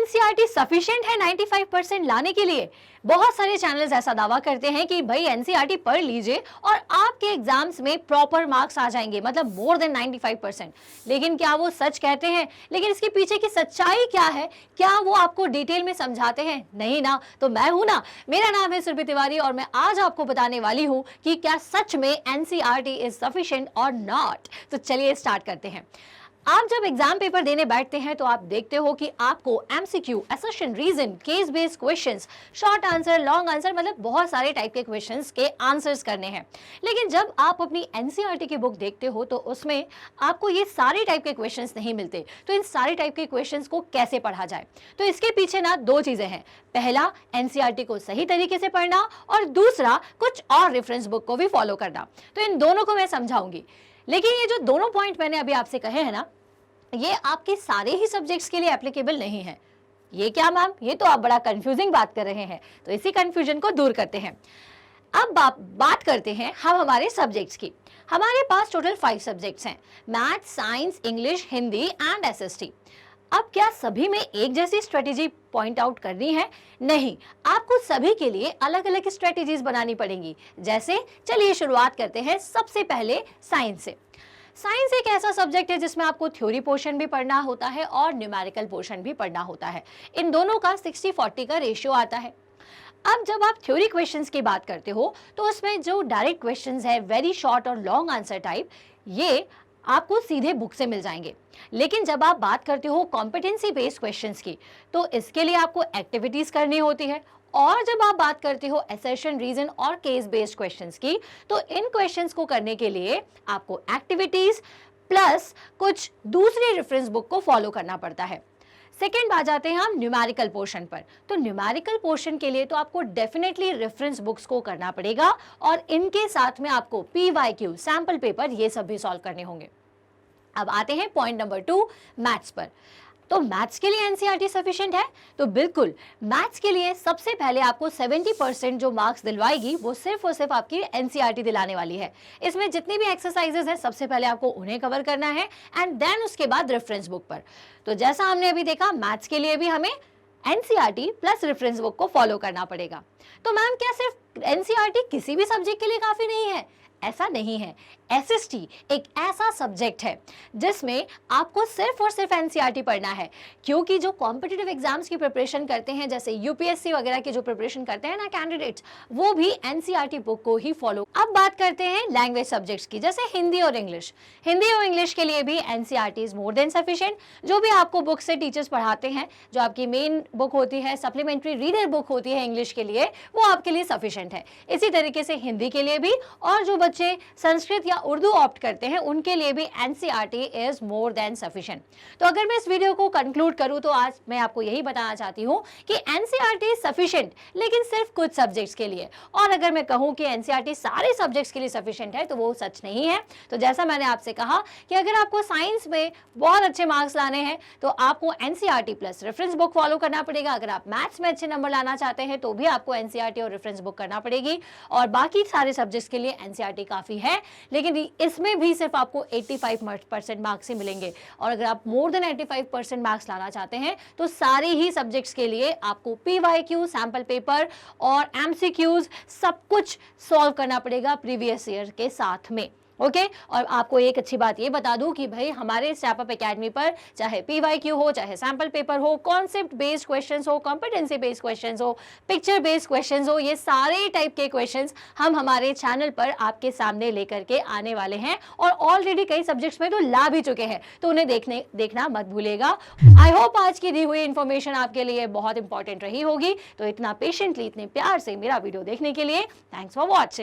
NCERT sufficient है 95% लाने के लिए? बहुत सारे चैनल्स ऐसा दावा करते हैं कि भाई एनसीईआरटी पढ़ लीजिए और आपके एग्जाम्स में प्रॉपर मार्क्स आ जाएंगे, मतलब मोर देन 95%। लेकिन क्या वो सच कहते हैं? लेकिन इसके पीछे की सच्चाई क्या है? क्या वो आपको डिटेल में समझाते हैं? नहीं ना। तो मैं हूं ना, मेरा नाम है सुरभि तिवारी और मैं आज आपको बताने वाली हूं कि क्या सच में एनसीईआरटी इज सफिशिएंट और नॉट। तो चलिए स्टार्ट करते हैं। आप जब एग्जाम पेपर देने बैठते हैं तो आप देखते हो कि आपको MCQ, assertion, reason, case based questions, short answer, long answer, मतलब बहुत सारे टाइप के क्वेश्चंस के आंसर्स करने हैं। लेकिन जब आप अपनी एनसीईआरटी की बुक देखते हो तो उसमें आपको ये सारे टाइप के क्वेश्चंस नहीं मिलते। तो इन सारे टाइप के क्वेश्चंस को कैसे पढ़ा जाए? तो इसके पीछे ना दो चीजें हैं। पहला, एनसीईआरटी को सही तरीके से पढ़ना, और दूसरा, कुछ और रेफरेंस बुक को भी फॉलो करना। तो इन दोनों को मैं समझाऊंगी। लेकिन ये जो दोनों पॉइंट मैंने अभी आपसे कहे हैं ना, ये आपके सारे ही सब्जेक्ट्स के लिए एप्लीकेबल नहीं है। ये क्या मैम, ये तो आप बड़ा कंफ्यूजिंग बात कर रहे हैं। तो इसी कंफ्यूजन को दूर करते हैं। अब बात करते हैं हम हमारे सब्जेक्ट्स की। हमारे पास टोटल 5 सब्जेक्ट्स हैं, math, science, English, Hindi and SST. अब क्या सभी में एक जैसी स्ट्रेटेजी पॉइंट आउट करनी है? नहीं, आपको सभी के लिए अलग अलग स्ट्रेटेजीज बनानी पड़ेंगी। जैसे, चलिए शुरुआत करते हैं सबसे पहले साइंस से। साइंस एक ऐसा सब्जेक्ट है जिसमें आपको थ्योरी पोर्शन भी पढ़ना होता है और न्यूमेरिकल पोर्शन भी पढ़ना होता है। इन दोनों का 60-40 का रेशियो आता है। अब जब आप थ्योरी क्वेश्चंस की बात करते हो तो उसमें जो डायरेक्ट क्वेश्चंस है, वेरी शॉर्ट और लॉन्ग आंसर टाइप, ये आपको सीधे बुक से मिल जाएंगे। लेकिन जब आप बात करते हो कॉम्पिटेंसी बेस्ड क्वेश्चंस की, तो इसके लिए आपको एक्टिविटीज करनी होती है। और जब आप बात करते हो असर्शन, रीजन और केस बेस्ड क्वेश्चंस की, तो इन क्वेश्चंस को करने के लिए आपको एक्टिविटीज प्लस कुछ दूसरी रेफरेंस बुक को फॉलो करना पड़ता है। सेकेंड आ जाते हैं हम न्यूमेरिकल पोर्शन पर। तो न्यूमेरिकल पोर्शन के लिए तो आपको डेफिनेटली रेफरेंस बुक्स को करना पड़ेगा और इनके साथ में आपको पीवाईक्यू, सैंपल पेपर, ये सब भी सॉल्व करने होंगे। अब आते हैं पॉइंट नंबर 2, मैथ्स पर। तो मैथ्स के लिए एनसीईआरटी सफिशिएंट है? तो बिल्कुल, मैथ्स के लिए सबसे पहले आपको 70% जो मार्क्स दिलवाएगी वो सिर्फ और सिर्फ आपकी एनसीईआरटी दिलाने वाली है। इसमें जितनी भी एक्सरसाइजेज हैं सबसे पहले आपको उन्हें कवर करना है एंड देन उसके बाद रेफरेंस बुक पर। तो जैसा हमने अभी देखा, मैथ्स के लिए भी हमें एनसीईआरटी प्लस रेफरेंस बुक को फॉलो करना पड़ेगा। तो मैम, क्या सिर्फ एनसीईआरटी किसी भी सब्जेक्ट के लिए काफी नहीं है? ऐसा नहीं है। एसएसटी एक ऐसा सब्जेक्ट है जिसमें आपको सिर्फ और सिर्फ एनसीईआरटी पढ़ना है, क्योंकि जो कॉम्पिटिटिव एग्जाम्स की प्रिपरेशन करते हैं, जैसे यूपीएससी वगैरह की जो प्रिपरेशन करते हैं ना कैंडिडेट्स, वो भी एनसीईआरटी बुक को ही फॉलो। अब बात करते हैं लैंग्वेज सब्जेक्ट्स की, जैसे हिंदी और इंग्लिश। हिंदी और इंग्लिश के लिए भी NCERT is more than sufficient. जो भी आपको बुक से टीचर्स पढ़ाते हैं, जो आपकी मेन बुक होती है, सप्लीमेंट्री रीडर बुक होती है इंग्लिश के लिए, वो आपके लिए सफिशिएंट है। इसी तरीके से हिंदी के लिए भी, और जो बच्चे संस्कृत या उर्दू ऑप्ट करते हैं उनके लिए भी NCERT is more than sufficient. तो अगर मैं इस वीडियो को कंक्लूड करूं तो आज मैं आपको यही बताना चाहती हूं कि एनसीईआरटी इज सफिशिएंट, लेकिन सिर्फ कुछ सब्जेक्ट्स के लिए। और अगर मैं कहूं कि एनसीईआरटी सारे सब्जेक्ट्स के लिए सफिशिएंट है, तो वो सच नहीं है। तो जैसा मैंने आपसे कहा कि अगर आपको साइंस में बहुत अच्छे मार्क्स लाने हैं तो आपको NCERT plus reference book follow करना पड़ेगा। अगर आप मैथ्स में अच्छे नंबर लाना चाहते हैं तो भी आपको एनसीईआरटी और रेफरेंस बुक करना पड़ेगी। और बाकी सारे सब्जेक्ट्स के लिए एनसीईआरटी काफी है, लेकिन इसमें भी सिर्फ आपको 85% मार्क्स ही मिलेंगे। और अगर आप मोर देन 85% मार्क्स लाना चाहते हैं तो सारे ही सब्जेक्ट्स के लिए आपको पीवाईक्यू, सैंपल पेपर और एमसीक्यूज सब कुछ सॉल्व करना पड़ेगा प्रीवियस ईयर के साथ में। ओके और आपको एक अच्छी बात ये बता दूं कि भाई हमारे स्टेप अप एकेडमी पर चाहे पीवाईक्यू हो, चाहे सैंपल पेपर हो, कॉन्सेप्ट बेस्ड क्वेश्चंस हो, कॉम्पिटेंसी बेस्ड क्वेश्चंस हो, पिक्चर बेस्ड क्वेश्चंस हो, ये सारे टाइप के क्वेश्चंस हम हमारे चैनल पर आपके सामने लेकर के आने वाले हैं। और ऑलरेडी कई सब्जेक्ट्स में तो ला भी चुके हैं, तो उन्हें देखना मत भूलिएगा। आई होप आज की दी हुई इन्फॉर्मेशन आपके लिए बहुत इंपॉर्टेंट रही होगी। तो इतना पेशेंटली, इतने प्यार से मेरा वीडियो देखने के लिए थैंक्स फॉर वॉचिंग।